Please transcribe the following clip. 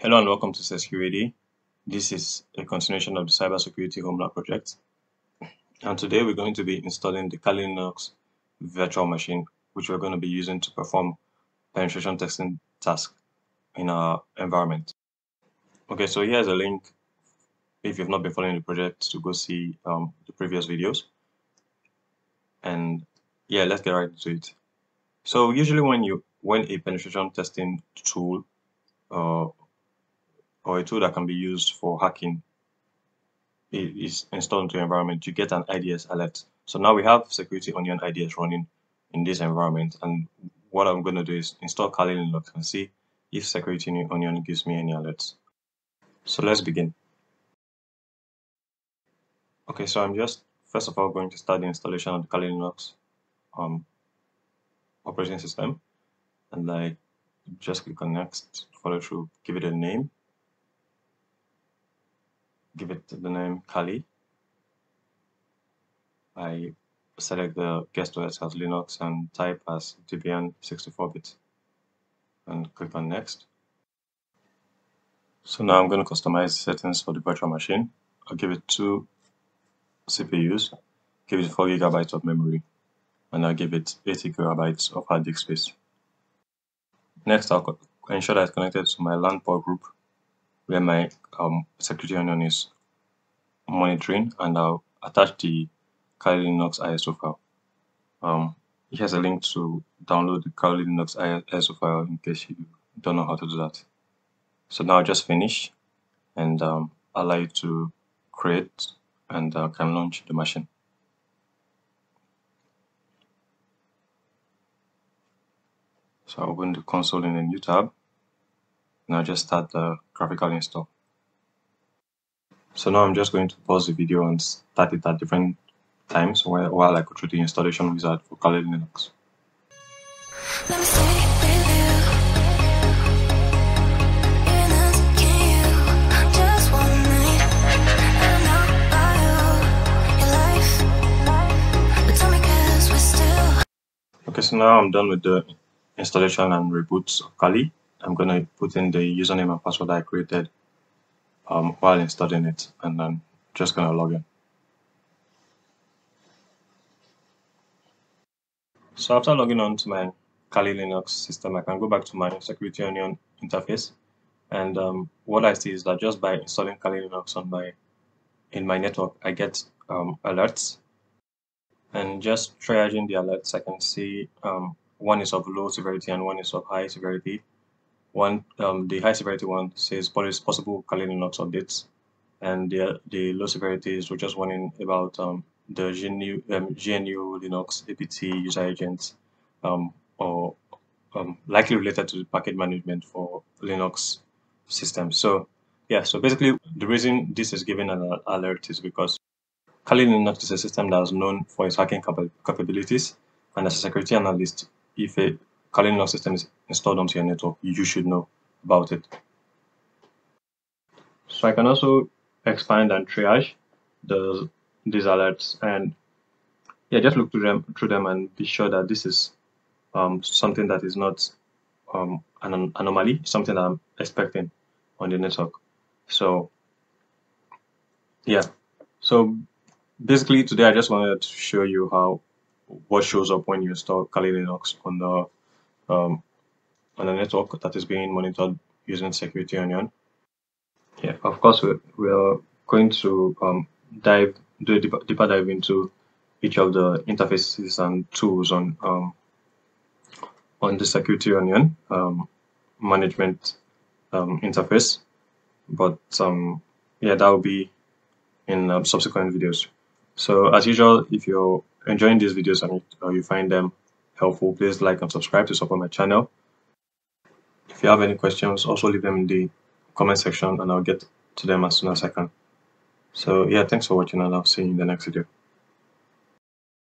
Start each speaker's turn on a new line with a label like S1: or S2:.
S1: Hello and welcome to Suricata. This is a continuation of the Cybersecurity Home Lab project. And today we're going to be installing the Kali Linux virtual machine, which we're going to be using to perform penetration testing tasks in our environment. Okay, so here's a link if you've not been following the project to go see the previous videos. And yeah, let's get right into it. So usually when a penetration testing tool or a tool that can be used for hacking is installed into your environment, you get an IDS alert. So now we have Security Onion IDS running in this environment, and what I'm going to do is install Kali Linux and see if Security Onion gives me any alerts. So let's begin. Okay, so I'm just first of all going to start the installation of the Kali Linux operating system, and I just click on next, follow through, give it a name, give it the name Kali. I select the guest OS as Linux and type as Debian 64-bit and click on next. So now I'm going to customize settings for the virtual machine. I'll give it 2 CPUs, give it 4 GB of memory, and I'll give it 80 GB of hard disk space. Next, I'll ensure that it's connected to my LAN port group where my Security Onion is monitoring, and I'll attach the Kali Linux ISO file. Here's a link to download the Kali Linux ISO file in case you don't know how to do that. So now just finish and allow you to create and can launch the machine. So I'll open the console in a new tab. Now just start the graphical install. So now I'm just going to pause the video and start it at different times while I go through the installation wizard for Kali Linux. Okay, so now I'm done with the installation and reboot of Kali. I'm going to put in the username and password I created while installing it, and I'm just going to log in. So after logging on to my Kali Linux system, I can go back to my Security Onion interface, and what I see is that just by installing Kali Linux in my network, I get alerts. And just triaging the alerts, I can see one is of low severity and one is of high severity. The high severity one says possible Kali Linux updates, and the low severity is just warning about the GNU Linux apt user agents, or likely related to the package management for Linux systems. So yeah, so basically the reason this is given an alert is because Kali Linux is a system that is known for its hacking capabilities, and as a security analyst, if a Kali Linux system is installed onto your network, you should know about it. So I can also expand and triage these alerts, and yeah, just look through them and be sure that this is something that is not an anomaly, something that I'm expecting on the network. So yeah, so basically today I just wanted to show you what shows up when you install Kali Linux on the network that is being monitored using Security Onion. Yeah, of course we are going to do a deeper dive into each of the interfaces and tools on the Security Onion management interface, but yeah, that will be in subsequent videos. So as usual, if you're enjoying these videos and you find them helpful, please like and subscribe to support my channel. If you have any questions, also leave them in the comment section and I'll get to them as soon as I can. So yeah, thanks for watching and I'll see you in the next video.